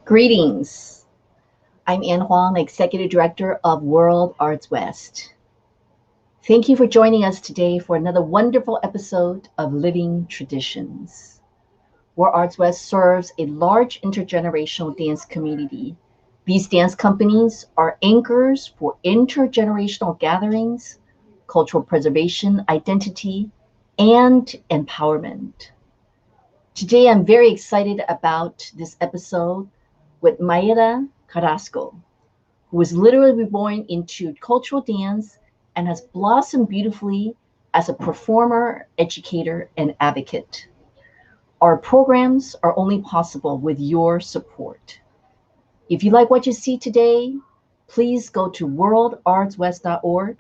Greetings. I'm Ann Huang, Executive Director of World Arts West. Thank you for joining us today for another wonderful episode of Living Traditions. World Arts West serves a large intergenerational dance community. These dance companies are anchors for intergenerational gatherings, cultural preservation, identity, and empowerment. Today, I'm very excited about this episode with Mayela Carrasco, who was literally born into cultural dance and has blossomed beautifully as a performer, educator, and advocate. Our programs are only possible with your support. If you like what you see today, please go to worldartswest.org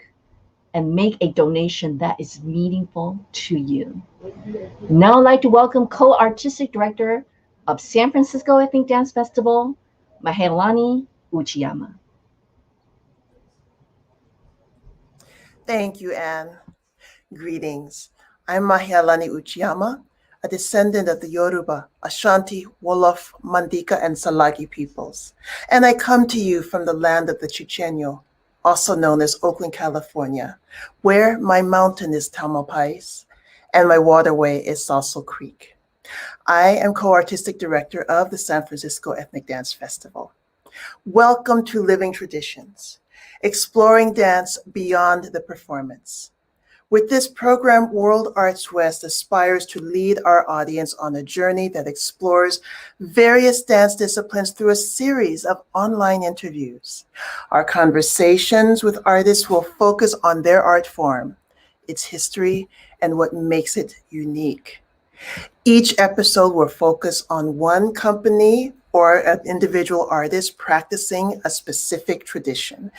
and make a donation that is meaningful to you. Now I'd like to welcome co-artistic director of San Francisco Ethnic Dance Festival, Māhealani Uchiyama. Thank you, Anne. Greetings. I'm Māhealani Uchiyama, a descendant of the Yoruba, Ashanti, Wolof, Mandika, and Salagi peoples, and I come to you from the land of the Chichenyo, also known as Oakland, California, where my mountain is Tamalpais and my waterway is Salso Creek. I am co-artistic director of the San Francisco Ethnic Dance Festival. Welcome to Living Traditions, exploring dance beyond the performance. With this program, World Arts West aspires to lead our audience on a journey that explores various dance disciplines through a series of online interviews. Our conversations with artists will focus on their art form, its history, and what makes it unique. Each episode will focus on one company or an individual artist practicing a specific tradition.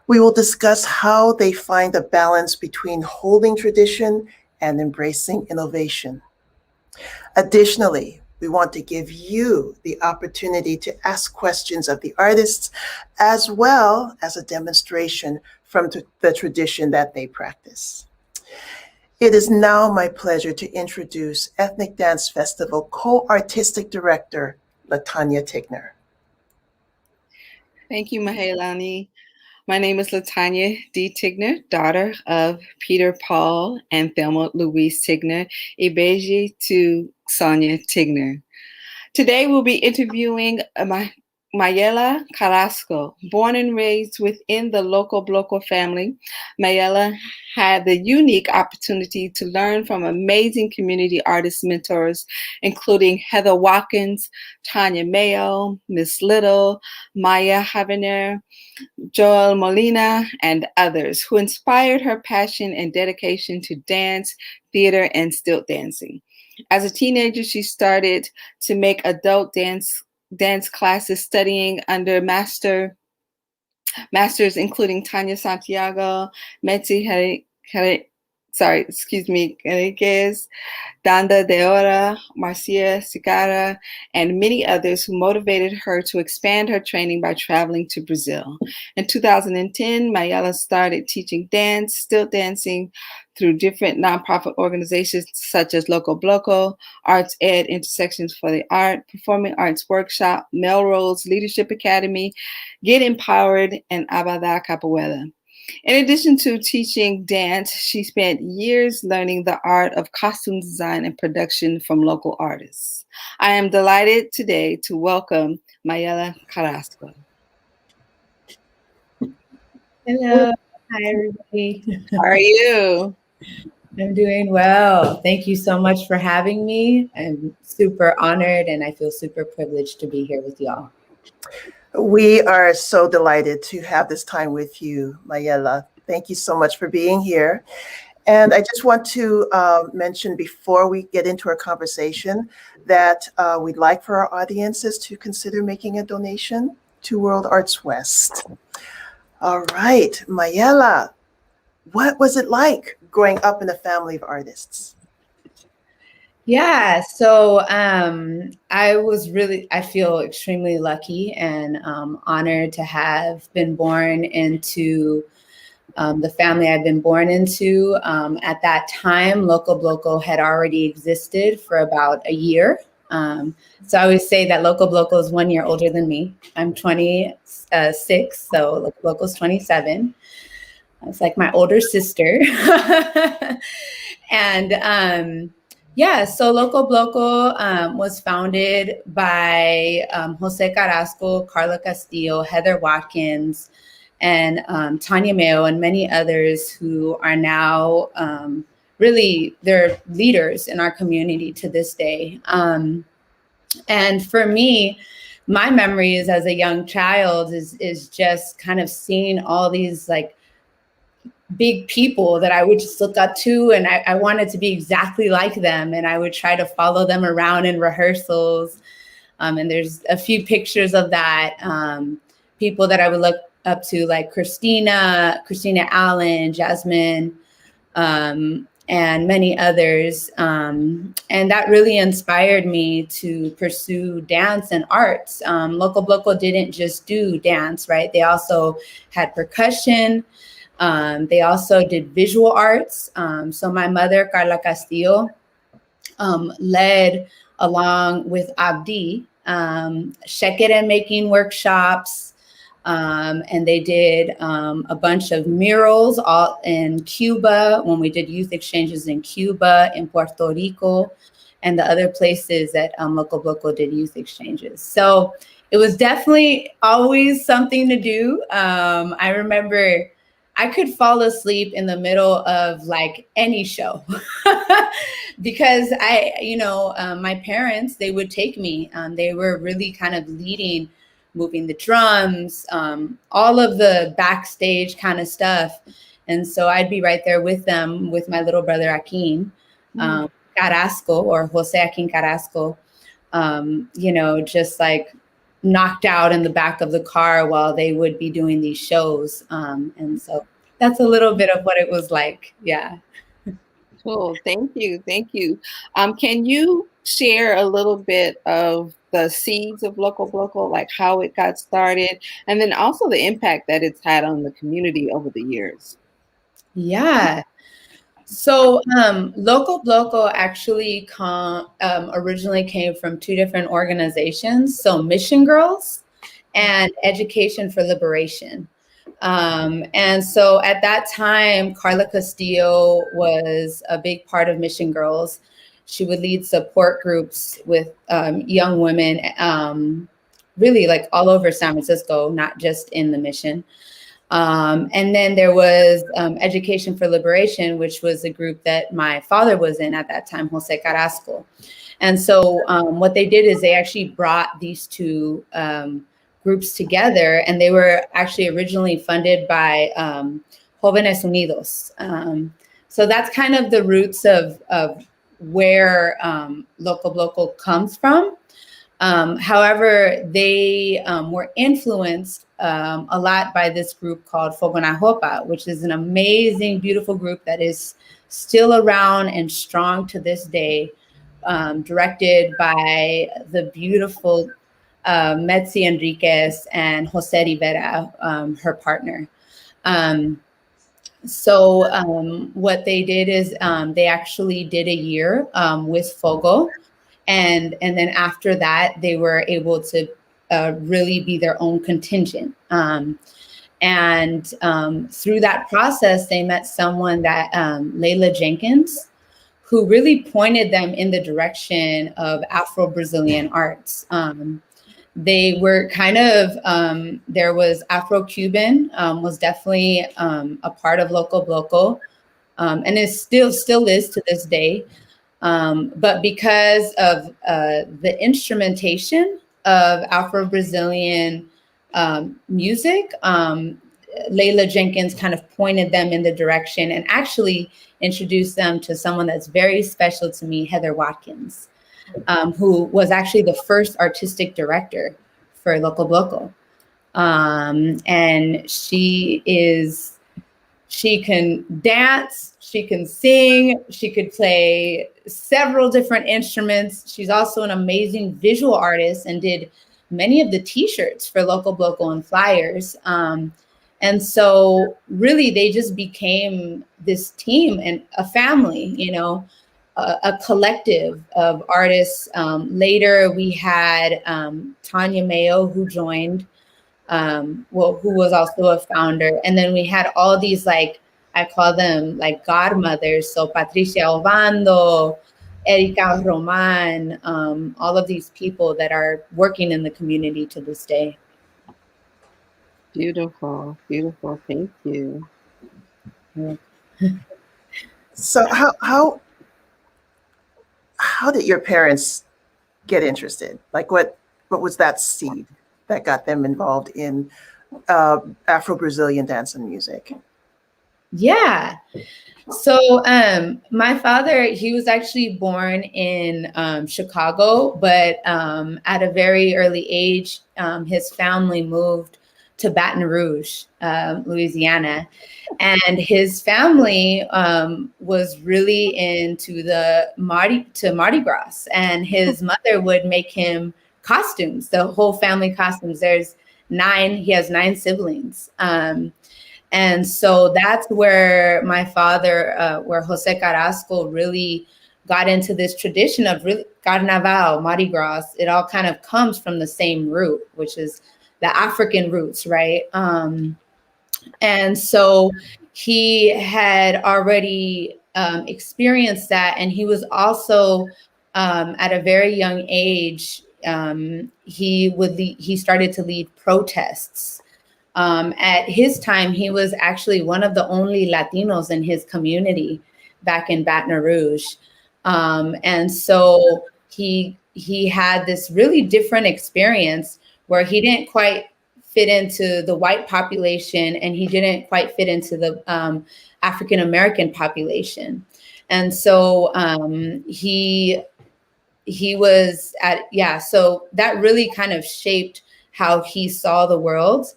We will discuss how they find a balance between holding tradition and embracing innovation. Additionally, we want to give you the opportunity to ask questions of the artists, as well as a demonstration from the tradition that they practice. It is now my pleasure to introduce Ethnic Dance Festival co-artistic director, Latanya Tigner. Thank you, Māhealani. My name is Latanya D. Tigner, daughter of Peter Paul and Thelma Louise Tigner, Ibeji to Sonia Tigner. Today we'll be interviewing Mayella Carrasco. Born and raised within the Loco Bloco family, Mayella had the unique opportunity to learn from amazing community artist mentors, including Heather Watkins, Tanya Mayo, Miss Little, Maya Havener, Joel Molina, and others who inspired her passion and dedication to dance, theater, and stilt dancing. As a teenager, she started to make adult dance classes studying under masters including Tania Santiago, Metzi Henriquez, Danda de Hora, Marcia Cigarra, and many others who motivated her to expand her training by traveling to Brazil. In 2010, Mayella started teaching dance, stilt dancing, through different nonprofit organizations such as Loco Bloco, Arts Ed Intersections for the Art, Performing Arts Workshop, Melrose Leadership Academy, Get Empowered, and ABADA Capoeira. In addition to teaching dance, she spent years learning the art of costume design and production from local artists. I am delighted today to welcome Mayella Carrasco. Hello. Hi, everybody. How are you? I'm doing well. Thank you so much for having me. I'm super honored and I feel super privileged to be here with y'all. We are so delighted to have this time with you, Mayella. Thank you so much for being here. And I just want to mention before we get into our conversation that we'd like for our audiences to consider making a donation to World Arts West. All right, Mayella, what was it like growing up in a family of artists? Yeah, so I feel extremely lucky and honored to have been born into the family I've been born into. At that time, Loco Bloco had already existed for about a year. So I always say that Loco Bloco is 1 year older than me. I'm 26, so Loco Bloco's 27. It's like my older sister. And yeah, so Loco Bloco was founded by Jose Carrasco, Carla Castillo, Heather Watkins, and Tanya Mayo, and many others who are now really, they're leaders in our community to this day. And for me, my memories as a young child is just kind of seeing all these like big people that I would just look up to, and I wanted to be exactly like them, and I would try to follow them around in rehearsals. And there's a few pictures of that. People that I would look up to, like Christina Allen, Jasmine, and many others. And that really inspired me to pursue dance and arts. Loco Bloco didn't just do dance, right? They also had percussion. They also did visual arts. So my mother, Carla Castillo, led along with Abdi, shekere making workshops. And they did a bunch of murals all in Cuba when we did youth exchanges in Cuba, in Puerto Rico, and the other places that Loco Bloco did youth exchanges. So it was definitely always something to do. I remember I could fall asleep in the middle of like any show because my parents, they would take me. They were really kind of leading, moving the drums, all of the backstage kind of stuff. And so I'd be right there with them, with my little brother, Akin Carrasco, or Jose Akin Carrasco, just like knocked out in the back of the car while they would be doing these shows. And so that's a little bit of what it was like. Yeah. Cool. Thank you. Can you share a little bit of the seeds of Loco Bloco, like how it got started, and then also the impact that it's had on the community over the years? Yeah. So Loco Bloco actually originally came from two different organizations. So Mission Girls and Education for Liberation. And so at that time, Carla Castillo was a big part of Mission Girls. She would lead support groups with young women, really like all over San Francisco, not just in the Mission. And then there was Education for Liberation, which was a group that my father was in at that time, Jose Carrasco. And so what they did is they actually brought these two groups together, and they were actually originally funded by Jóvenes Unidos. So that's kind of the roots of where Loco Bloco comes from. However, they were influenced a lot by this group called Fogonahopa, which is an amazing, beautiful group that is still around and strong to this day, directed by the beautiful Metzi Henriquez and Jose Rivera, her partner. So what they did is they actually did a year with Fogo. And then after that, they were able to really be their own contingent. And through that process, they met someone that Layla Jenkins, who really pointed them in the direction of Afro-Brazilian arts. They were kind of, there was Afro-Cuban, was definitely a part of Loco Bloco, and it still is to this day. But because of the instrumentation of Afro-Brazilian music, Layla Jenkins kind of pointed them in the direction and actually introduced them to someone that's very special to me, Heather Watkins, who was actually the first artistic director for Loco Bloco. And she can dance, she can sing, she could play several different instruments. She's also an amazing visual artist and did many of the t-shirts for Loco Bloco and flyers. And so really they just became this team and a family, a collective of artists. Later, we had Tanya Mayo, who joined, who was also a founder. And then we had all these, like, I call them like godmothers. So Patricia Ovando, Erika Roman, all of these people that are working in the community to this day. Beautiful, beautiful. Thank you. So how did your parents get interested? Like what was that seed that got them involved in Afro-Brazilian dance and music? Yeah. So my father, he was actually born in Chicago, but at a very early age, his family moved to Baton Rouge, Louisiana. And his family was really into Mardi Gras. And his mother would make him costumes, the whole family costumes. He has 9 siblings. And so that's where my father, where Jose Carrasco really got into this tradition of really Carnaval, Mardi Gras. It all kind of comes from the same root, which is the African roots, right? And so he had already experienced that. And he was also, at a very young age, he started to lead protests. At his time, he was actually one of the only Latinos in his community back in Baton Rouge. And so he had this really different experience where he didn't quite fit into the white population and he didn't quite fit into the African-American population. And so he was so that really kind of shaped how he saw the world.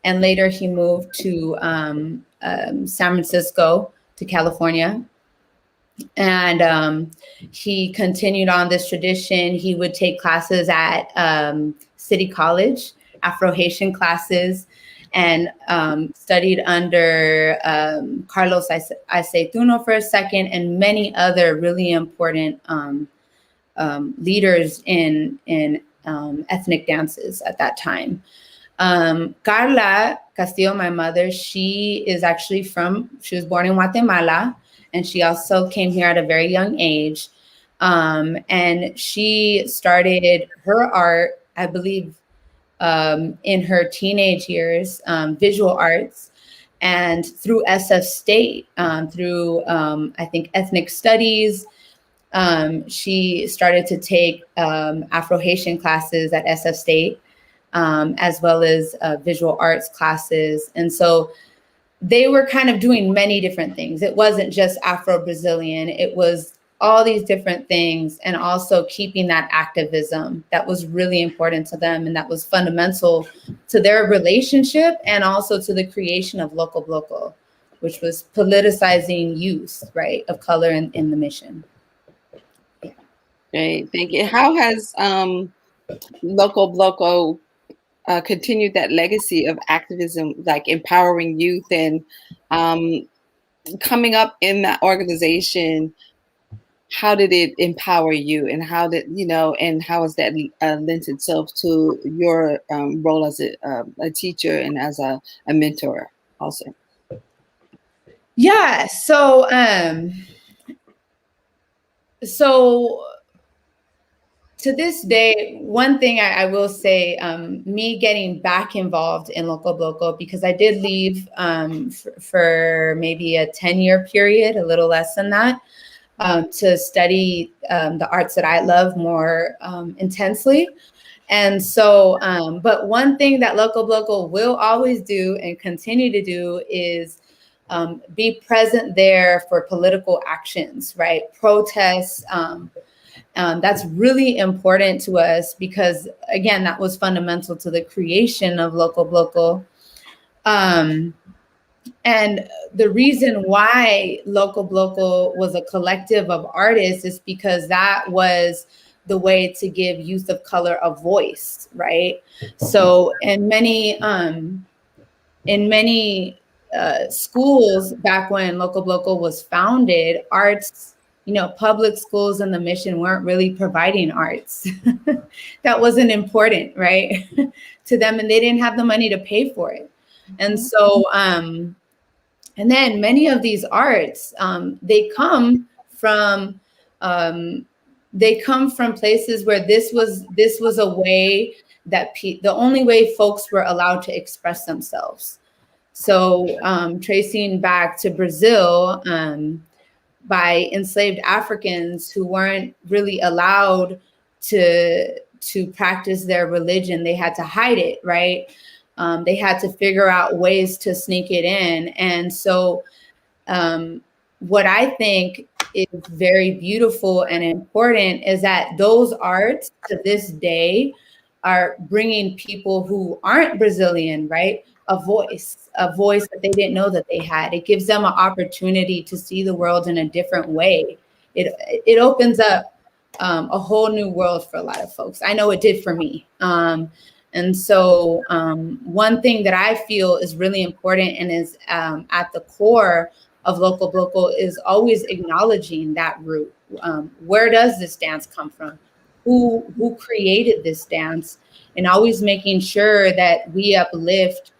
And later he moved to San Francisco, to California. And he continued on this tradition. He would take classes at City College, Afro-Haitian classes, and studied under Carlos Aceituno for a second, and many other really important leaders in ethnic dances at that time. Carla Castillo, my mother, she was born in Guatemala, and she also came here at a very young age. And she started her art, I believe, in her teenage years, visual arts, and through SF State, through, I think, ethnic studies. She started to take Afro-Haitian classes at SF State, as well as visual arts classes. And so they were kind of doing many different things. It wasn't just Afro-Brazilian. It was all these different things, and also keeping that activism that was really important to them, and that was fundamental to their relationship and also to the creation of Loco Bloco, which was politicizing youth, right, of color in the mission. Great, thank you. How has Loco Bloco continued that legacy of activism, like empowering youth and coming up in that organization? How did it empower you, and how has that lent itself to your role as a teacher and as a mentor also? Yeah, so to this day, one thing I will say, me getting back involved in Loco Bloco, because I did leave for maybe a 10-year period, a little less than that, to study the arts that I love more intensely. And so, but one thing that Loco Bloco will always do and continue to do is be present there for political actions, right? Protests. That's really important to us because, again, that was fundamental to the creation of Loco Bloco. And the reason why Loco Bloco was a collective of artists is because that was the way to give youth of color a voice, right? So in many schools back when Loco Bloco was founded, arts, public schools and the mission weren't really providing arts. That wasn't important, right, to them, and they didn't have the money to pay for it. And so, and then many of these arts, they come from places where this was a way that the only way folks were allowed to express themselves. So tracing back to Brazil, by enslaved Africans who weren't really allowed to practice their religion, they had to hide it, right? They had to figure out ways to sneak it in. And so what I think is very beautiful and important is that those arts to this day are bringing people who aren't Brazilian, right, a voice that they didn't know that they had. It gives them an opportunity to see the world in a different way. It opens up a whole new world for a lot of folks. I know it did for me. And so one thing that I feel is really important and is at the core of Loco Bloco is always acknowledging that root. Where does this dance come from? Who created this dance? And always making sure that we uplift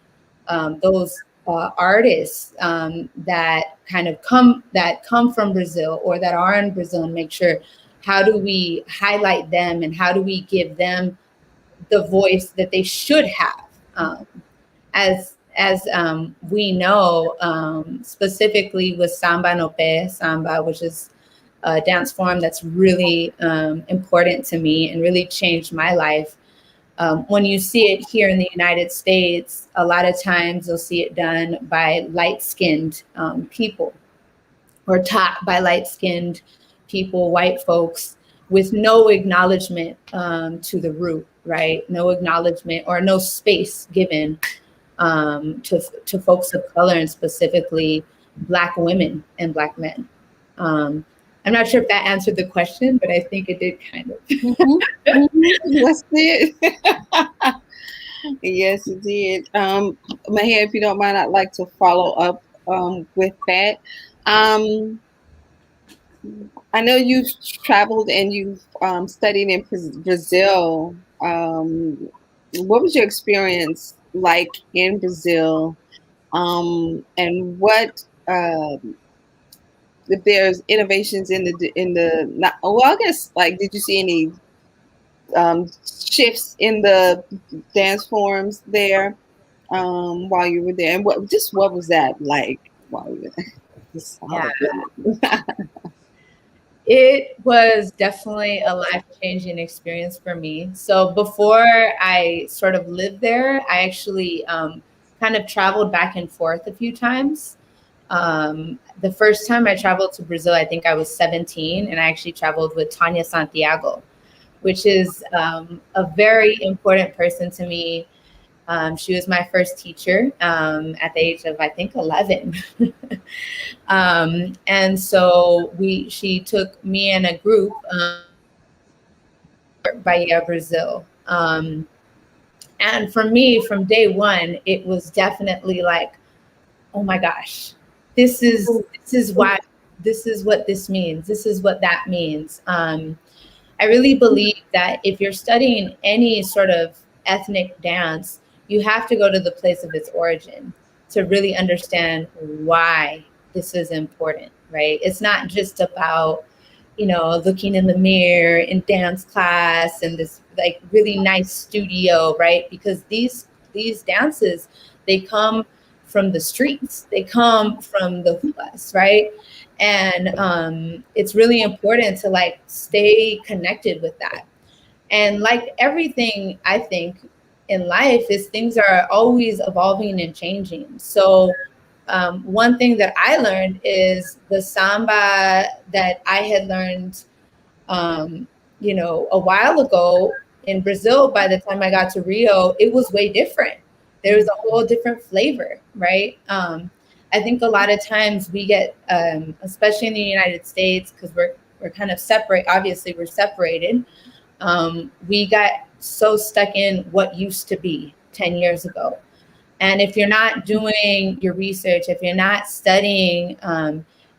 those artists that come from Brazil or that are in Brazil, and make sure, how do we highlight them and how do we give them the voice that they should have? As we know, specifically with Samba no Pé, Samba, which is a dance form that's really important to me and really changed my life. When you see it here in the United States, a lot of times you'll see it done by light-skinned people, or taught by light-skinned people, white folks, with no acknowledgement to the root, right? No acknowledgement or no space given to folks of color, and specifically Black women and Black men. I'm not sure if that answered the question, but I think it did kind of. Yes, it did. Yes, it did. Mahia, if you don't mind, I'd like to follow up with that. I know you've traveled and you've studied in Brazil. What was your experience like in Brazil? And what if there's innovations in the I guess, like, did you see any shifts in the dance forms there while you were there, and what was that like while you were there? It was definitely a life-changing experience for me. So before I sort of lived there, I actually kind of traveled back and forth a few times. The first time I traveled to Brazil, I think I was 17, and I actually traveled with Tania Santiago, which is a very important person to me. She was my first teacher at the age of, I think, 11. And so she took me and a group Bahia, Brazil. And for me, from day one, it was definitely like, oh my gosh, this is what this means. This is what that means. I really believe that if you're studying any sort of ethnic dance, you have to go to the place of its origin to really understand why this is important, right? It's not just about, looking in the mirror in dance class and this like really nice studio, right? Because these dances, they come from the streets, they come from the hulas, right? And it's really important to like stay connected with that. And like everything, I think, in life, is things are always evolving and changing. So one thing that I learned is the samba that I had learned, a while ago in Brazil. By the time I got to Rio, it was way different. There was a whole different flavor, right? I think a lot of times we get, especially in the United States, because we're kind of separate. Obviously, we're separated. We got so stuck in what used to be 10 years ago. And if you're not doing your research, if you're not studying,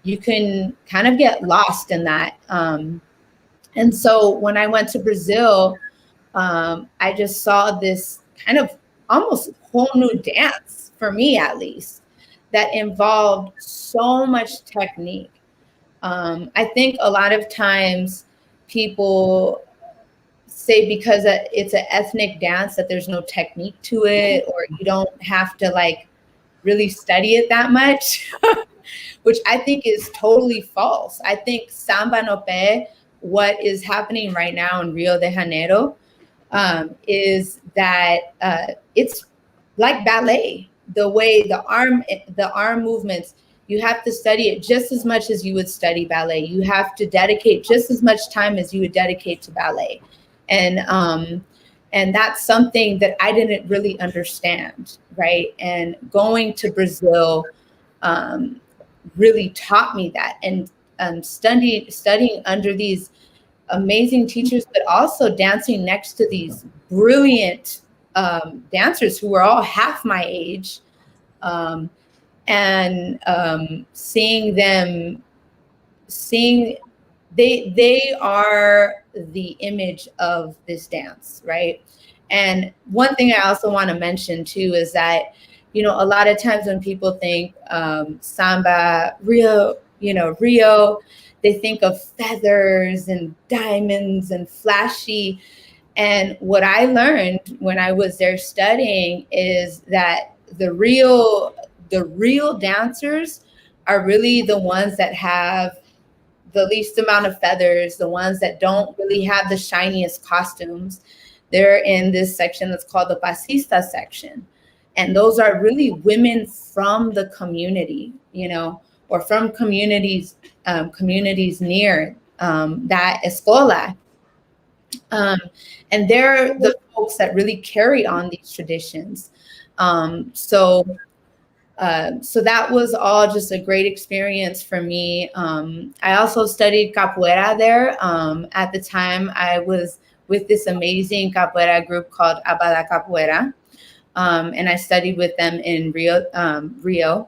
you can kind of get lost in that. And so when I went to Brazil, I just saw this kind of almost whole new dance, for me at least, that involved so much technique. I think a lot of times people say because it's an ethnic dance that there's no technique to it, or you don't have to like really study it that much, which I think is totally false. I think Samba no Pé, what is happening right now in Rio de Janeiro, is that it's like ballet. The way the arm movements, you have to study it just as much as you would study ballet. You have to dedicate just as much time as you would dedicate to ballet. And that's something that I didn't really understand, right? And going to Brazil really taught me that. And studying under these amazing teachers, but also dancing next to these brilliant dancers who were all half my age, and seeing they are the image of this dance, right? And one thing I also want to mention too is that, you know, a lot of times when people think samba, Rio, they think of feathers and diamonds and flashy. And what I learned when I was there studying is that the real dancers are really the ones that have the least amount of feathers, the ones that don't really have the shiniest costumes. They're in this section that's called the pasista section. And those are really women from the community, you know, or from communities near that escola. And they're the folks that really carry on these traditions. So that was all just a great experience for me. I also studied capoeira there. At the time, I was with this amazing capoeira group called ABADA Capoeira. And I studied with them in Rio,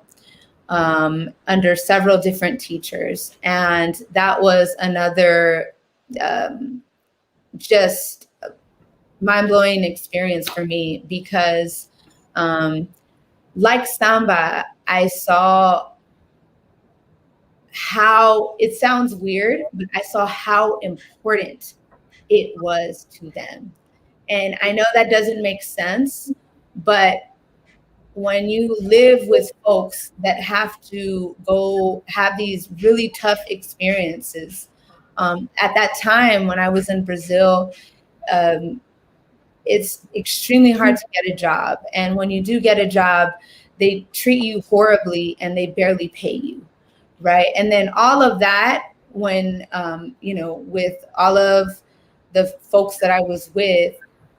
under several different teachers. And that was another just mind-blowing experience for me because like samba, I saw how, it sounds weird, but I saw how important it was to them. And I know that doesn't make sense, but when you live with folks that have to go have these really tough experiences, at that time when I was in Brazil, it's extremely hard to get a job. And when you do get a job, they treat you horribly and they barely pay you, right? And then all of that, when, with all of the folks that I was with,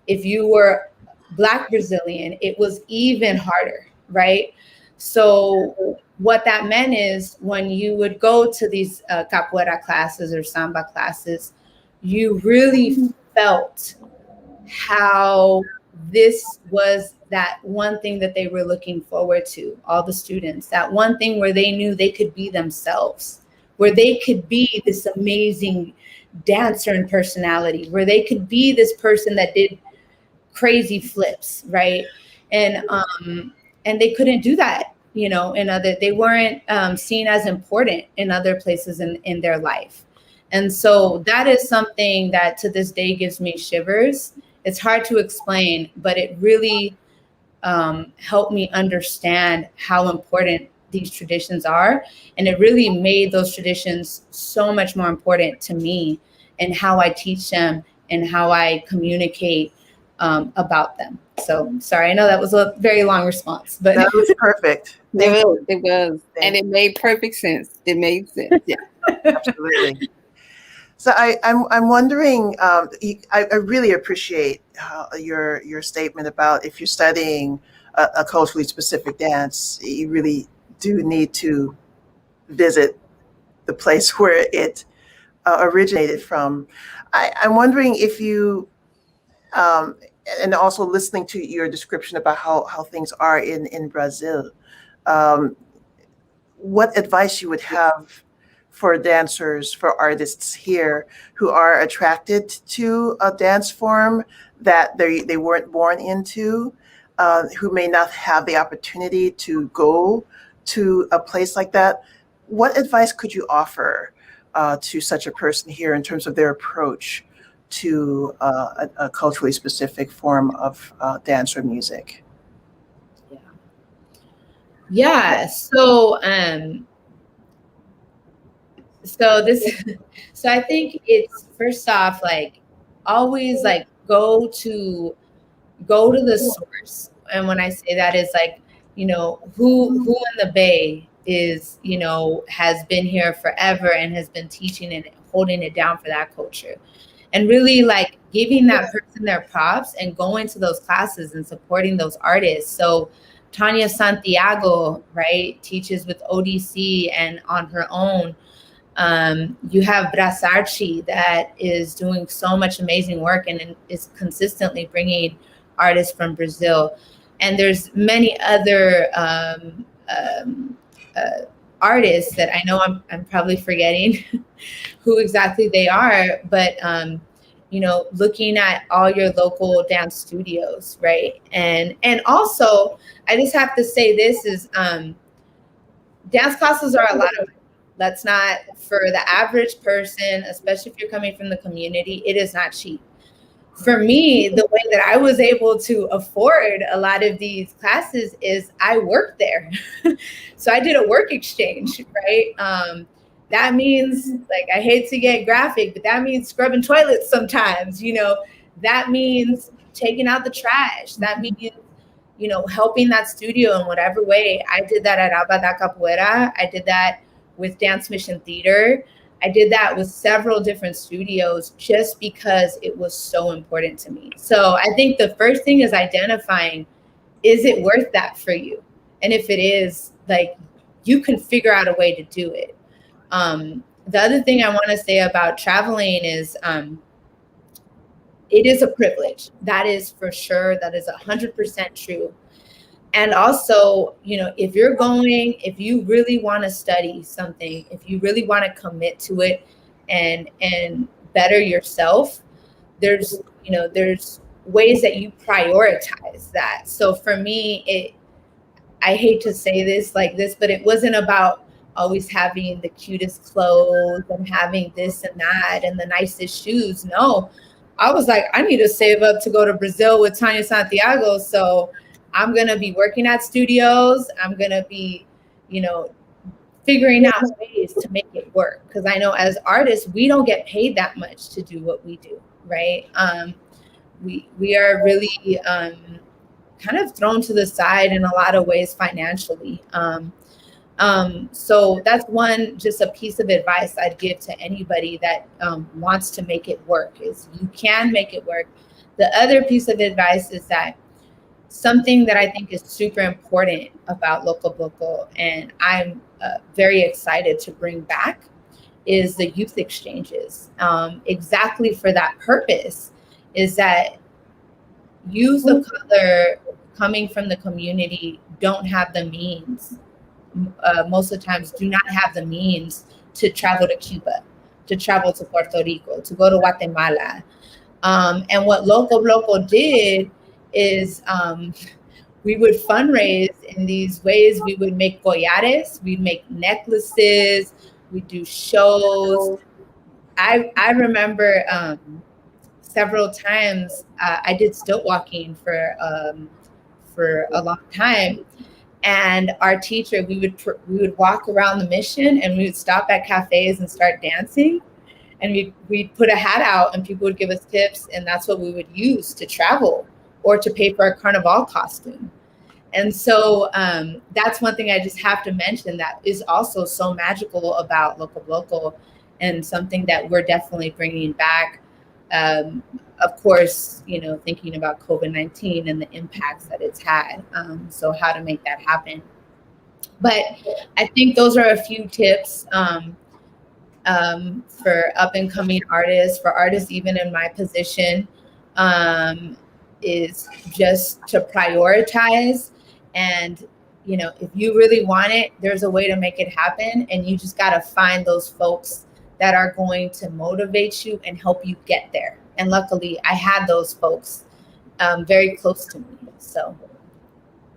if you were Black Brazilian, it was even harder, right? So what that meant is when you would go to these capoeira classes or samba classes, you really felt how this was that one thing that they were looking forward to, all the students, that one thing where they knew they could be themselves, where they could be this amazing dancer and personality, where they could be this person that did crazy flips, right? And they couldn't do that, they weren't seen as important in other places in their life. And so that is something that to this day gives me shivers. It's hard to explain, but it really helped me understand how important these traditions are. And it really made those traditions so much more important to me and how I teach them and how I communicate about them. So sorry, I know that was a very long response, but that was perfect. It was. And it made perfect sense. It made sense. Yeah, absolutely. So I'm wondering, I really appreciate your statement about if you're studying a culturally specific dance, you really do need to visit the place where it originated from. I'm wondering if you, and also listening to your description about how things are in Brazil, what advice you would have for dancers, for artists here who are attracted to a dance form that they weren't born into, who may not have the opportunity to go to a place like that. What advice could you offer to such a person here in terms of their approach to a culturally specific form of dance or music? Yeah. So so I think it's, first off, like, always like go to the source. And when I say that, is like, who in the Bay is, has been here forever and has been teaching and holding it down for that culture, and really like giving that person their props and going to those classes and supporting those artists. So Tania Santiago, right, teaches with ODC and on her own. You have Brasarchi that is doing so much amazing work and is consistently bringing artists from Brazil. And there's many other artists that I know I'm probably forgetting who exactly they are, but looking at all your local dance studios, right? And also, I just have to say this is dance classes are a lot of money. That's not, for the average person, especially if you're coming from the community, it is not cheap. For me, the way that I was able to afford a lot of these classes is I worked there. So I did a work exchange, right? That means, like, I hate to get graphic, but that means scrubbing toilets sometimes, that means taking out the trash. That means, helping that studio in whatever way. I did that at ABADA Capoeira. I did that with Dance Mission Theater. I did that with several different studios just because it was so important to me. So I think the first thing is identifying, is it worth that for you? And if it is, like, you can figure out a way to do it. The other thing I want to say about traveling is it is a privilege. That is for sure. That is 100% true. And also, if you really want to study something, if you really want to commit to it and better yourself, there's ways that you prioritize that. So for me, I hate to say this like this, but it wasn't about always having the cutest clothes and having this and that and the nicest shoes. No, I was like, I need to save up to go to Brazil with Tania Santiago. So I'm going to be working at studios. I'm going to be, figuring out ways to make it work. Because I know as artists, we don't get paid that much to do what we do, right? We are really kind of thrown to the side in a lot of ways financially. So that's just a piece of advice I'd give to anybody that wants to make it work, is you can make it work. The other piece of advice is that something that I think is super important about Loco Bloco, and I'm very excited to bring back, is the youth exchanges. Exactly for that purpose, is that youth of color coming from the community don't have the means, most of the times do not have the means to travel to Cuba, to travel to Puerto Rico, to go to Guatemala. And what Loco Bloco did is we would fundraise in these ways. We would make collares, we'd make necklaces, we'd do shows. I remember several times I did stilt walking for a long time. And our teacher, we would walk around the mission and we would stop at cafes and start dancing. And we'd put a hat out and people would give us tips. And that's what we would use to travel or to pay for our carnival costume. And so that's one thing I just have to mention that is also so magical about Loco Bloco, and something that we're definitely bringing back. Of course, thinking about COVID-19 and the impacts that it's had. So how to make that happen. But I think those are a few tips for up and coming artists, for artists even in my position, is just to prioritize and you know, if you really want it, there's a way to make it happen. And you just got to find those folks that are going to motivate you and help you get there. And luckily, I had those folks very close to me. So,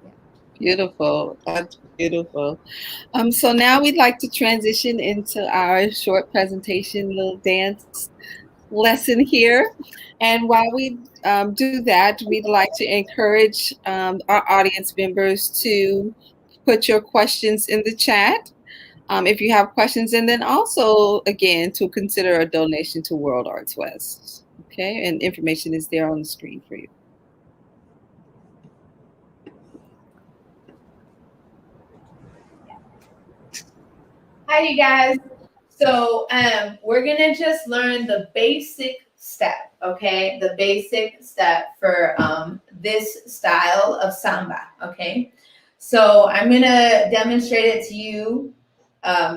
yeah. Beautiful. That's beautiful. So now we'd like to transition into our short presentation, little dance lesson here. And while we do that, we'd like to encourage our audience members to put your questions in the chat if you have questions, and then also, again, to consider a donation to World Arts West. Okay, and information is there on the screen for you. Hi, you guys. So we're gonna just learn the basic step, okay? The basic step for this style of samba, okay? So I'm gonna demonstrate it to you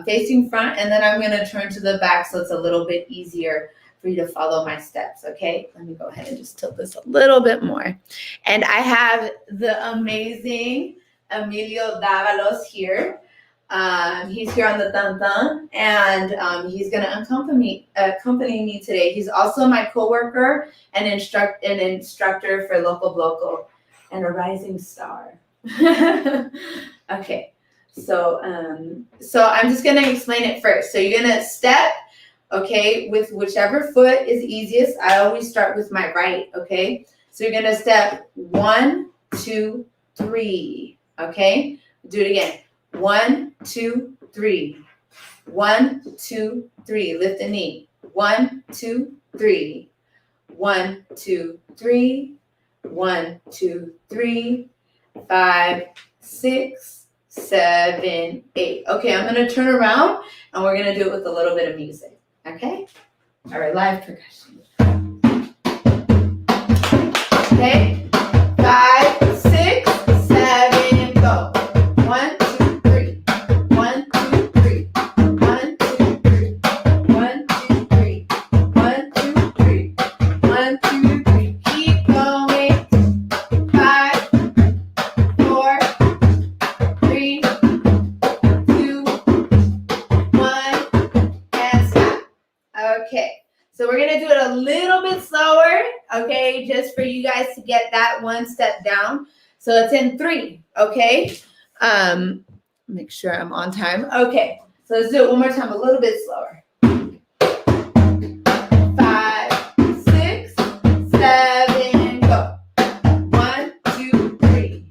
facing front, and then I'm gonna turn to the back so it's a little bit easier for you to follow my steps, okay? Let me go ahead and just tilt this a little bit more. And I have the amazing Emilio Davalos here. He's here on the tantan, and he's going to accompany me today. He's also my coworker and instructor for Loco Bloco and a rising star. Okay, so I'm just going to explain it first. So you're going to step, okay, with whichever foot is easiest. I always start with my right, okay? So you're going to step 1, 2, 3, okay? Do it again. 1, 2, 3. 1, 2, 3. Lift the knee. 1, 2, 3. 1, 2, 3. 1, 2, 3. 5, 6, 7, 8. Okay, I'm going to turn around and we're going to do it with a little bit of music. Okay? All right, live percussion. Okay? 5, 6, 7, go. 1, 2, 3. 1, 2, 3. 1, 2, 3. 1, 2, 3. 1, 2, 3. 1, 2, 3. Keep going. 5, 4, 3, 2, 1, and stop. Okay, so we're gonna do it a little bit slower, okay, just for you guys to get that one step down. So it's in 3, okay? Make sure I'm on time. Okay, so let's do it one more time, a little bit slower. 5, 6, 7, go. 1, 2, 3.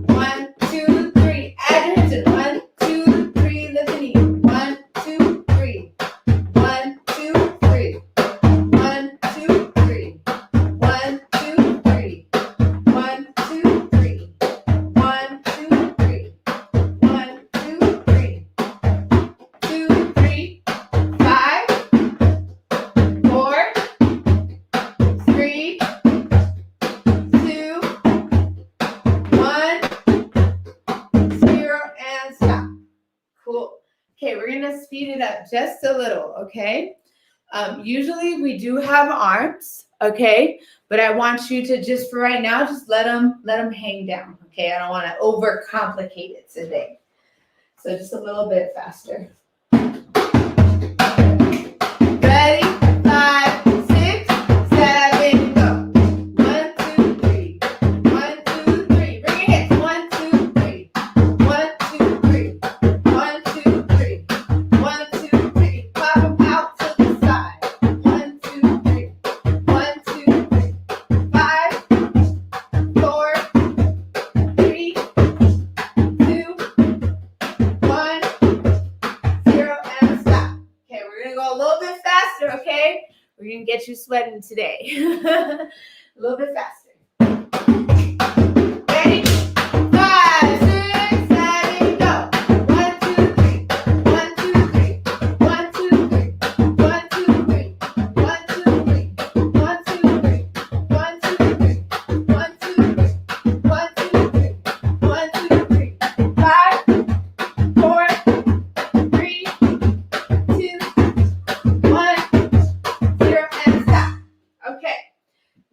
1, 2, 3. Add your hands in. 1, 2, 3. Lift the knee. 1, 2, 3. 1, 2, 3. 1, 2, 3. 1, 2, 3. 1, 2, 3. 1, 2, 3. 1, 2, 3. 2, 3. 5, 4, 3, 2, 1, 0, and stop. Cool. Okay, we're gonna speed it up just a little, okay? Usually we do have arms, okay? But I want you to just, for right now, just let them hang down, okay? I don't want to overcomplicate it today. So just a little bit faster. Ready? 5, 6, 7, go. 1, 2, 3. 1, 2, 3. Bring your hands. 1, 2, 3. 1, 2, 3. 1, 2, 3. 1, 2, 3. Pop them out to the side. 1, 2, 3. 1, 2, 3. 5, 4, 3, 2, 1, 0, and stop. Okay, we're gonna go a little bit faster, okay? We're gonna get you sweating today. A little bit faster. Ready? 5, 6, 7, go. 1, 2, 3. 1, 2, 3. 1, 2, 3. 1, 2, 3. 1, 2, 3. 1, 2, 3. 1, 2, 3. 1, 2, 3. 1, 2, 3. 1, 2, 3. 5, 4, 3, 2, 1, 0, and stop. Okay.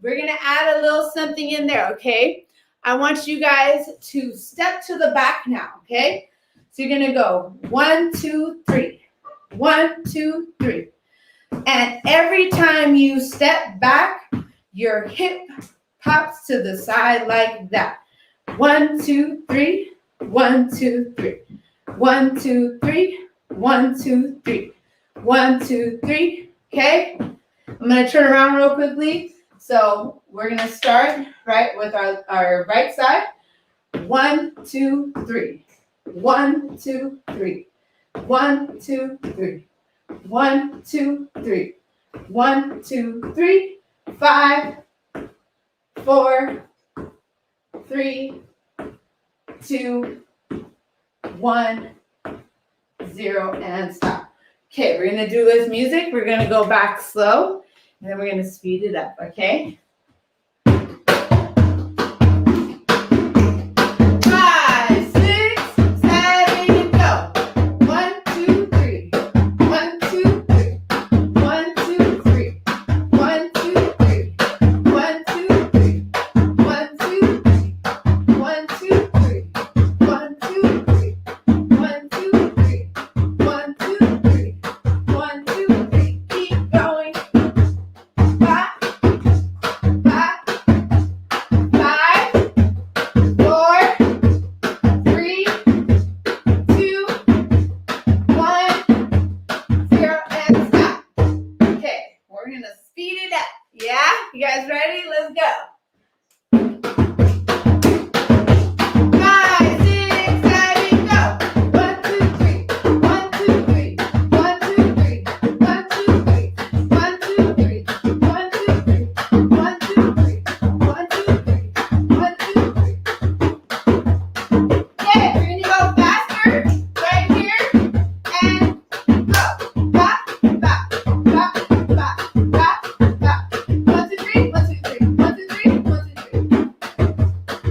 We're gonna add a little something in there, okay? I want you guys to step to the back now, okay? So you're gonna go 1, 2, 3. 1, 2, 3. And every time you step back, your hip pops to the side like that. 1, 2, 3. 1, 2, 3. 1, 2, 3. 1, 2, 3. 1, 2, 3. Okay? I'm gonna turn around real quickly. So we're gonna start right with our right side. 1, 2, 3. 1, 2, 3. 1, 2, 3. 1, 2, 3. 1, 2, 3. 5, 4, 3, 2, 1, 0, and stop. Okay, we're gonna do this music. We're gonna go back slow, and then we're gonna speed it up, okay? 5, 6, 7, go. 1, 2, 3. 1, 2, 3. 1, 2, 3. 1, 2, 3. 1, 2, 3. 1, 2, 3. 1, 2, 3. 1, 2, 3. 1, 2, 3. 1, 2, 3. 1, 2, 3. Keep going. 5, 5, 4, 3, 2, 1, 0, and stop. Okay, we're gonna speed it up. Yeah? You guys ready? Let's go. 5, 6, 7, go. 1, 2, 3. 1, 2, 3. 1, 2, 3. 1, 2, 3. 1, 2, 3. 1, 2, 3. 1, 2, 3. 1, 2, 3. 1, 2, 3. Okay, we're gonna go faster right here and go. Bop, bop, bop, bop, bop, bop. 1, 2, 3. 1, 2, 3. 1, 2, 3.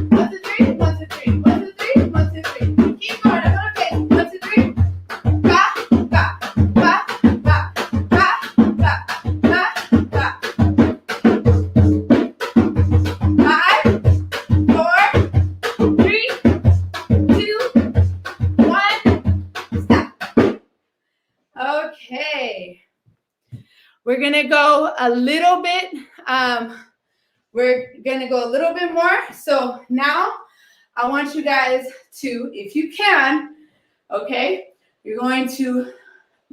1, 2, 3. 1, 2, 3. 1, 2, 3. 1, 2, 3. 1, 2, 3. Keep going. I'm gonna pace. 1, 2, 3. Bop, bop, bop, bop, bop, bop, bop, bop. 5, 4, 3, 2, 1. Stop. Okay. We're gonna go a little bit. We're gonna go a little bit more. So now I want you guys to, if you can, okay, you're going to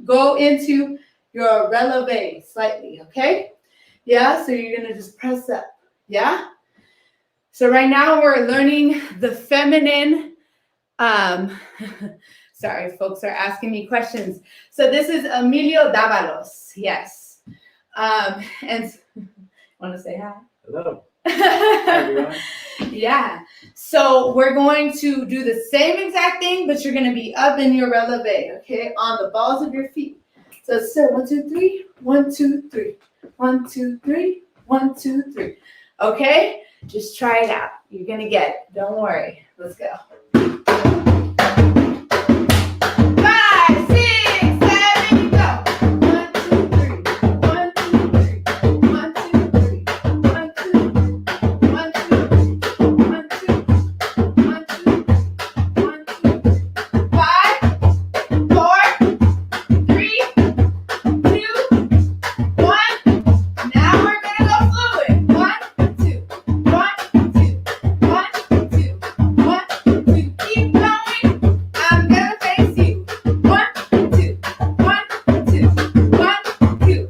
go into your releve slightly, okay? Yeah, so you're gonna just press up, yeah? So right now we're learning the feminine, sorry, folks are asking me questions. So this is Emilio Dávalos, yes. And want to say hi? Hello. Hi, everyone. Yeah. So we're going to do the same exact thing, but you're going to be up in your releve, okay, on the balls of your feet. So still 1, 2, 3, 1, 2, 3, 1, 2, 3, 1, 2, 3. Okay, just try it out. You're going to get it. Don't worry. Let's go. 5, 6, 7, go. 1, 2, 3. 1, 2, 3. 1, 2, 3. 1, 2, 3. 1, 2, 3. 1, 2, 3. 1, 2, 3. 1, 2, 3. 5, 4, 3, 2, 1. Now we're gonna go fluid. 1, 2, 1, 2, 1, 2, 1, 2. Keep going. I'm gonna face you. 1, 2, 1, 2, 1, 2.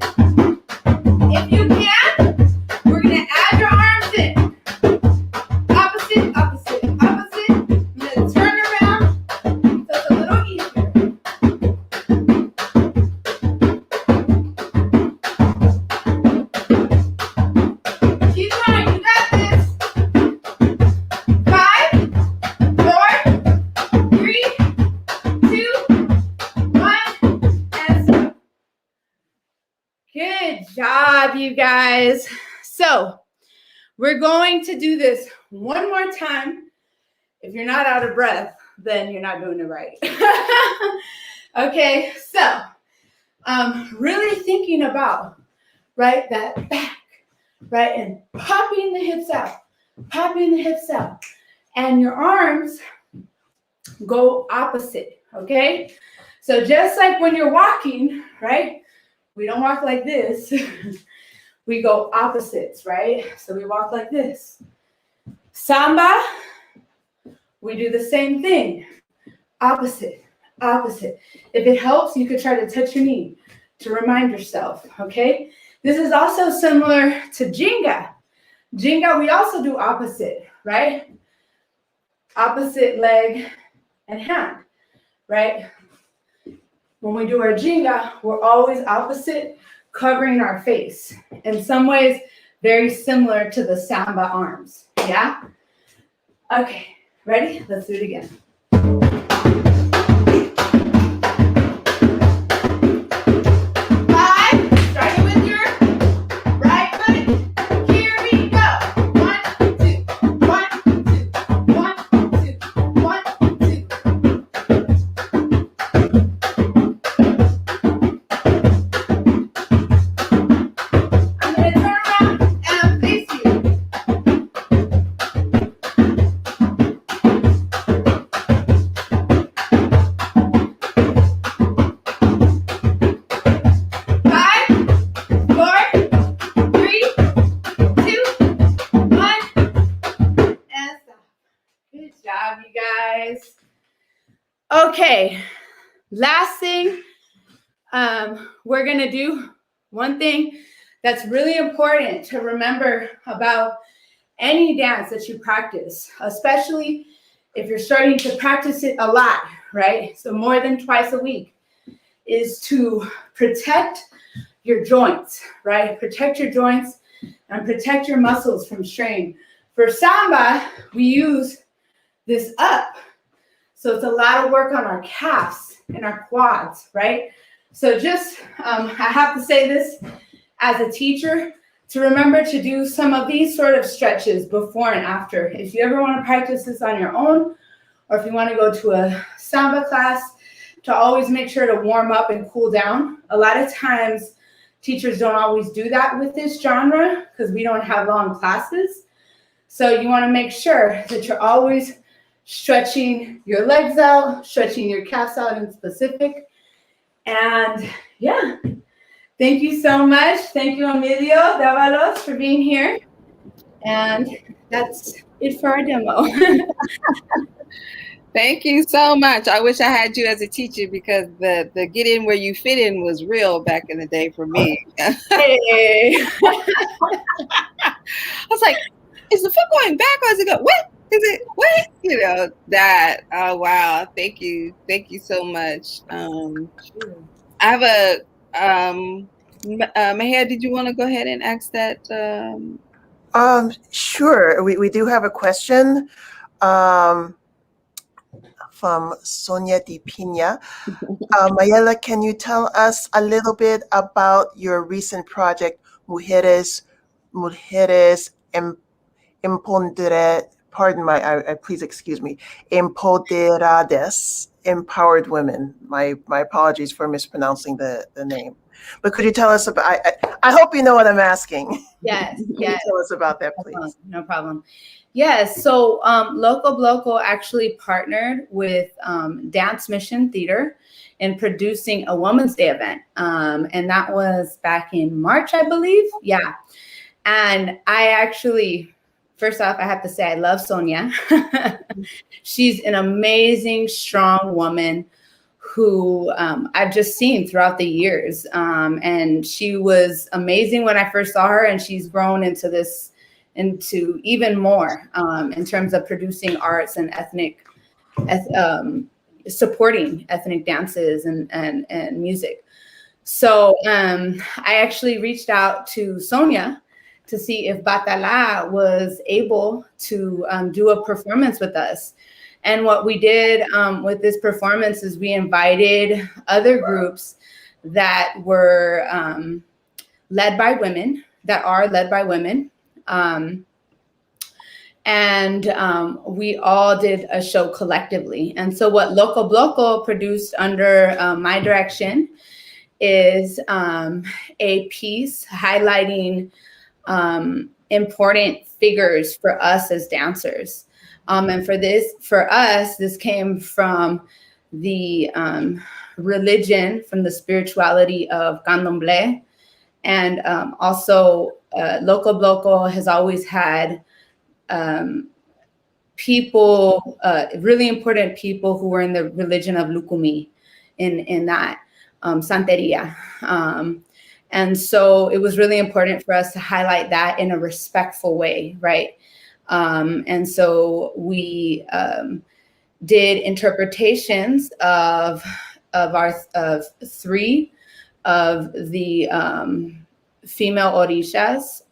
If you can, we're gonna add your arms in. Opposite, opposite, opposite. I'm gonna turn around so it's a little easier. Keep going, you got this. 5, 4, 3, 2, 1, and stop. Good job, you guys. So we're going to do this one more time. If you're not out of breath, then you're not doing it right. Okay, so really thinking about, right, that back, right, and popping the hips out, popping the hips out. and your arms go opposite, okay? So just like when you're walking, right? We don't walk like this. We go opposites, right? So we walk like this. Samba, we do the same thing. Opposite, opposite. If it helps, you could try to touch your knee to remind yourself, okay? This is also similar to Jenga. Jenga, we also do opposite, right? Opposite leg and hand, right? When we do our Jenga, we're always opposite, covering our face. In some ways, very similar to the Samba arms, yeah? Okay, ready? Let's do it again. Okay, last thing, we're gonna do one thing that's really important to remember about any dance that you practice, especially if you're starting to practice it a lot, right? So more than twice a week, is to protect your joints, right? Protect your joints and protect your muscles from strain. For Samba, we use this up. So it's a lot of work on our calves and our quads, right? So just, I have to say this as a teacher, to remember to do some of these sort of stretches before and after. If you ever want to practice this on your own, or if you want to go to a Samba class, to always make sure to warm up and cool down. A lot of times, teachers don't always do that with this genre because we don't have long classes. So you want to make sure that you're always stretching your legs out, stretching your calves out in specific. And yeah, thank you so much. Thank you, Emilio Davalos, for being here. And that's it for our demo. Thank you so much. I wish I had you as a teacher because the get in where you fit in was real back in the day for me. Hey. I was like, is the foot going back or is it going, what? Is it, what? You know, that, oh, wow. Thank you. Thank you so much. I have a, Mahia, did you want to go ahead and ask that? Sure. We do have a question from Sonia Di Pina. Mayela, can you tell us a little bit about your recent project, Mujeres Empoderadas, pardon my, please excuse me, Empoderadas, Empowered Women. My apologies for mispronouncing the name. But could you tell us about, I hope you know what I'm asking. Yes, Can yes. you tell us about that, please? No problem. Yes, so Loco Bloco actually partnered with Dance Mission Theater in producing a Women's Day event. And that was back in March, I believe. Yeah. And I actually, first off, I have to say I love Sonia. She's an amazing, strong woman who I've just seen throughout the years. And she was amazing when I first saw her, and she's grown into even more in terms of producing arts and supporting ethnic dances and music. So I actually reached out to Sonia to see if Batala was able to do a performance with us. And what we did with this performance is we invited other groups that were led by women, that are led by women. And we all did a show collectively. And so what Loco Bloco produced under my direction is a piece highlighting important figures for us as dancers. And for us, this came from the religion, from the spirituality of candomblé. And also, Loco Bloco has always had people, really important people who were in the religion of Lukumi in that Santeria. And so it was really important for us to highlight that in a respectful way, right? And so we did interpretations of three of the female orishas,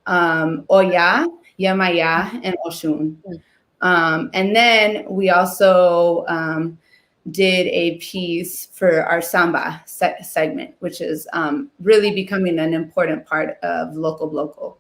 Oya, Yamaya, and Oshun. And then we also did a piece for our samba segment, which is really becoming an important part of Loco Bloco.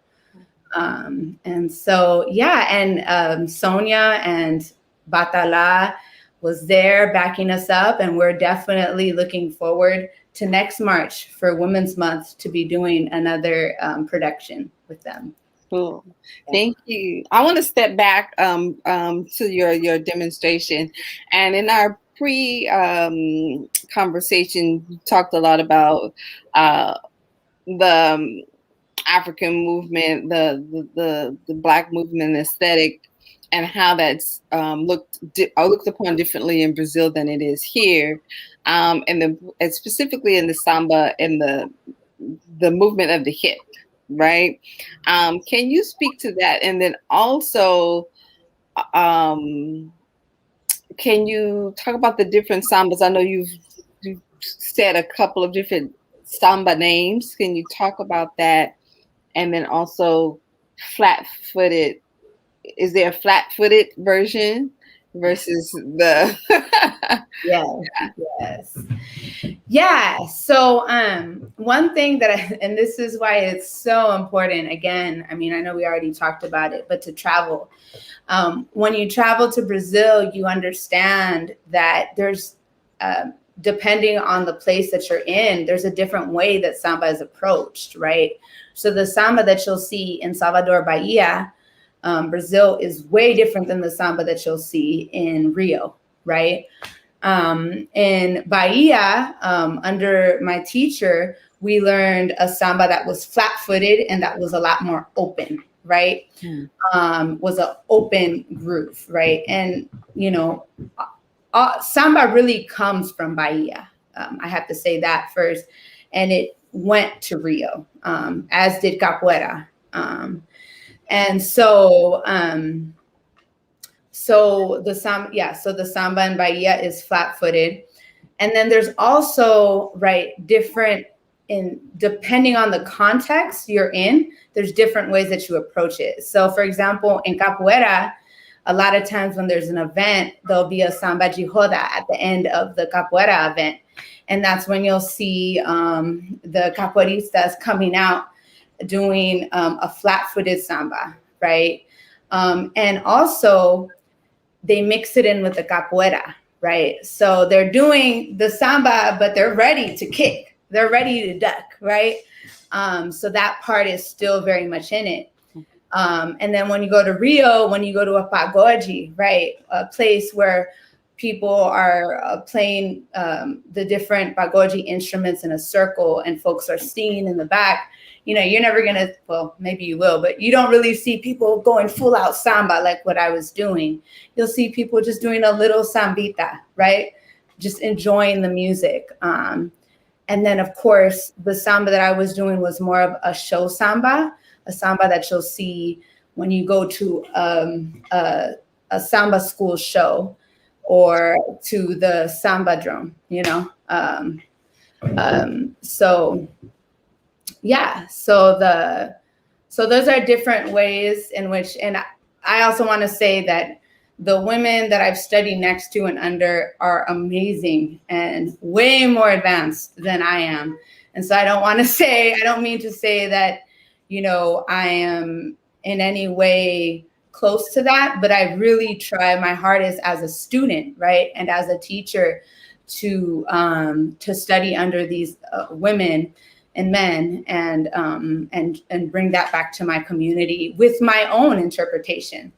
And so, yeah, and Sonia and Batala was there backing us up, and we're definitely looking forward to next March for Women's Month to be doing another production with them. Cool. Thank you. I want to step back to your demonstration. And in our conversation, you talked a lot about the African movement, the Black movement aesthetic, and how that's looked upon differently in Brazil than it is here, and specifically in the samba and the movement of the hip, right? Can you speak to that? And then also, can you talk about the different sambas? I know you've said a couple of different samba names. Can you talk about that? And then also flat-footed. Is there a flat-footed version versus the? Yeah. So one thing and this is why it's so important. Again, I mean, I know we already talked about it, but to travel. When you travel to Brazil, you understand that there's, depending on the place that you're in, there's a different way that samba is approached, right? So the samba that you'll see in Salvador, Bahia, Brazil, is way different than the samba that you'll see in Rio, right? In Bahia, under my teacher, we learned a samba that was flat-footed and that was a lot more open, right? Was an open groove, right? And, you know, samba really comes from Bahia. I have to say that first. And it went to Rio, as did capoeira. And so, so the samba in Bahia is flat-footed. And then there's also, right, depending on the context you're in, there's different ways that you approach it. So for example, in capoeira, a lot of times when there's an event, there'll be a samba de roda at the end of the capoeira event. And that's when you'll see the capoeiristas coming out doing a flat-footed samba, right? And also they mix it in with the capoeira, right? So they're doing the samba, but they're ready to kick. They're ready to duck, right? So that part is still very much in it. And then when you go to Rio, when you go to a pagode, right? A place where people are playing the different pagode instruments in a circle and folks are singing in the back, you know, you're never gonna, well, maybe you will, but you don't really see people going full out samba like what I was doing. You'll see people just doing a little sambita, right? Just enjoying the music. And then of course, the samba that I was doing was more of a show samba, a samba that you'll see when you go to a samba school show or to the samba drum, you know? So yeah, so those are different ways in which, and I also want to say that the women that I've studied next to and under are amazing and way more advanced than I am. And so I don't mean to say that, you know, I am in any way close to that, but I really try my hardest as a student, right? And as a teacher to study under these women and men and bring that back to my community with my own interpretation.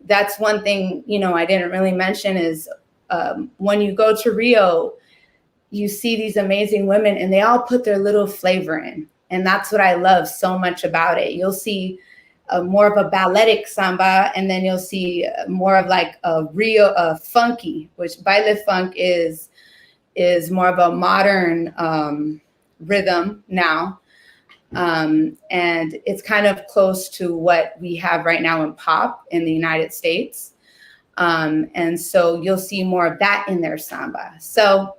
that's one thing, I didn't really mention is when you go to Rio, you see these amazing women and they all put their little flavor in. And that's what I love so much about it. You'll see more of a balletic samba, and then you'll see more of like a Rio funky, which baile funk is more of a modern rhythm now. And it's kind of close to what we have right now in pop in the United States. And so you'll see more of that in their samba. So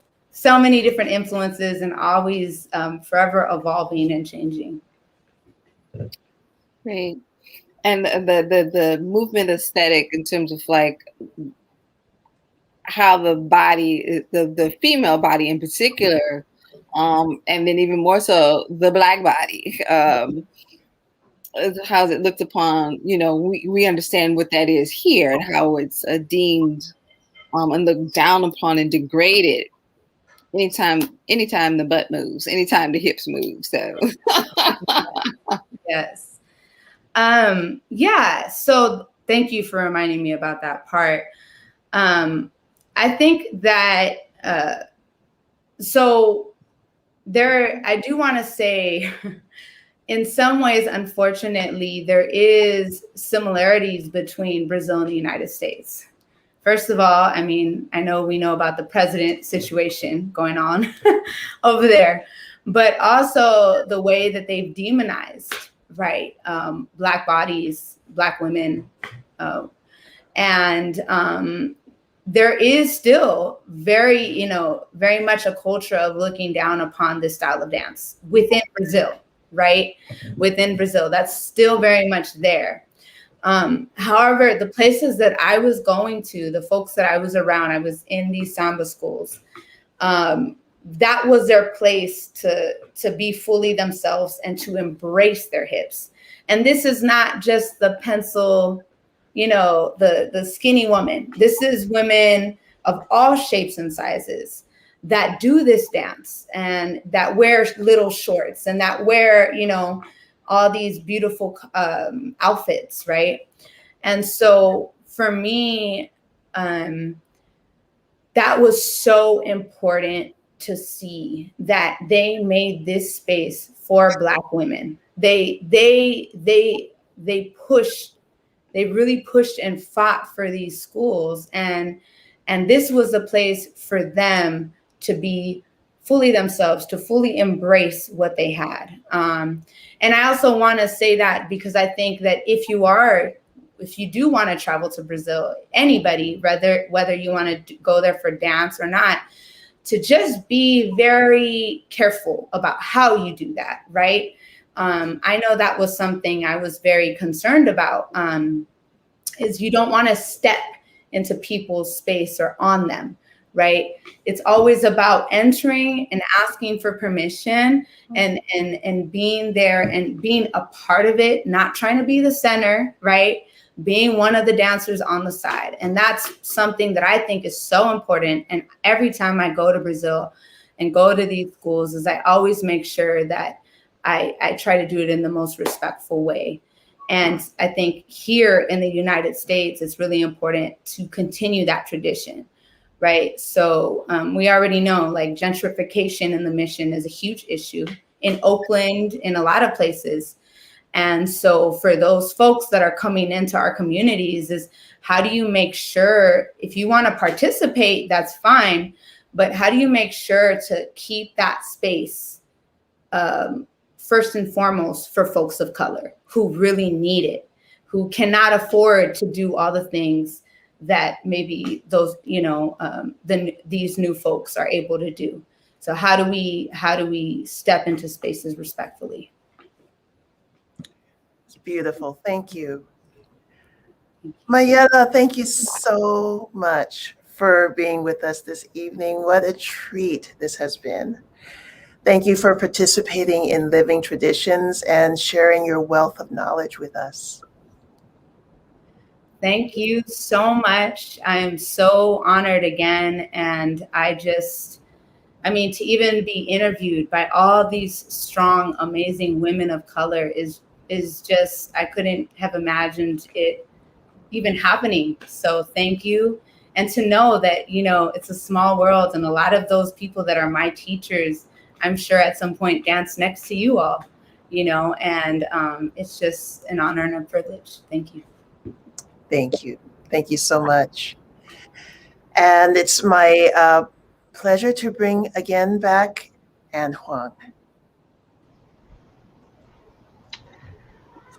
many different influences, and always forever evolving and changing. Great. And the movement aesthetic in terms of like how the body, the female body in particular, and then even more so the Black body, how it looked upon, we understand what that is here and how it's deemed and looked down upon and degraded anytime the butt moves, anytime the hips move. So Yes. Yeah. So thank you for reminding me about that part. I think that, so I do want to say, in some ways, unfortunately, there is similarities between Brazil and the United States. First of all, I mean, we know about the president situation going on over there, but also the way that they've demonized, right, Black bodies, Black women, and there is still very much a culture of looking down upon this style of dance within Brazil, right? Within Brazil, that's still very much there. However, the places that I was going to, the folks that I was around, I was in these samba schools, that was their place to be fully themselves and to embrace their hips. And this is not just the pencil, the skinny woman. This is women of all shapes and sizes that do this dance and that wear little shorts and that wear, all these beautiful outfits, right? And so for me, that was so important to see that they made this space for Black women. They really pushed and fought for these schools, and this was a place for them to be fully themselves, to fully embrace what they had. And I also want to say that because I think that if you do want to travel to Brazil, anybody, whether you want to go there for dance or not, to just be very careful about how you do that, right? I know that was something I was very concerned about, is you don't want to step into people's space or on them, right? It's always about entering and asking for permission and being there and being a part of it, not trying to be the center, right? Being one of the dancers on the side. And that's something that I think is so important. And every time I go to Brazil and go to these schools, is I always make sure that I try to do it in the most respectful way. And I think here in the United States, it's really important to continue that tradition, right? So we already know, like, gentrification in the Mission is a huge issue in Oakland, in a lot of places. And so for those folks that are coming into our communities, is how do you make sure, if you want to participate, that's fine, but how do you make sure to keep that space first and foremost for folks of color who really need it, who cannot afford to do all the things that maybe those, these new folks are able to do. So how do we step into spaces respectfully? It's beautiful. Thank you. Mayella, thank you so much for being with us this evening. What a treat this has been. Thank you for participating in Living Traditions and sharing your wealth of knowledge with us. Thank you so much. I am so honored again. And to even be interviewed by all these strong, amazing women of color is just, I couldn't have imagined it even happening. So thank you. And to know that, you know, it's a small world, and a lot of those people that are my teachers, I'm sure at some point dance next to you all, you know, and it's just an honor and a privilege. Thank you. Thank you. Thank you so much. And it's my pleasure to bring again back Anne Huang.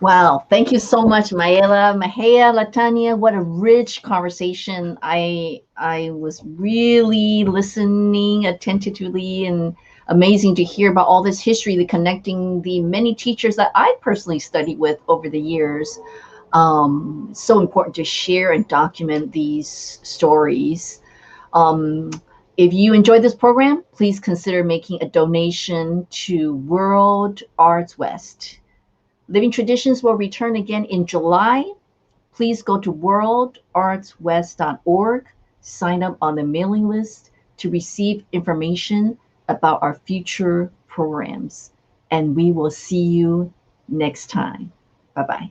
Wow, thank you so much, Mayela, Mahea, Latanya. What a rich conversation. I was really listening attentively, and amazing to hear about all this history, the connecting the many teachers that I personally studied with over the years. So important to share and document these stories. If you enjoyed this program, please consider making a donation to World Arts West. Living Traditions will return again in July. Please go to worldartswest.org, sign up on the mailing list to receive information about our future programs. And we will see you next time. Bye-bye.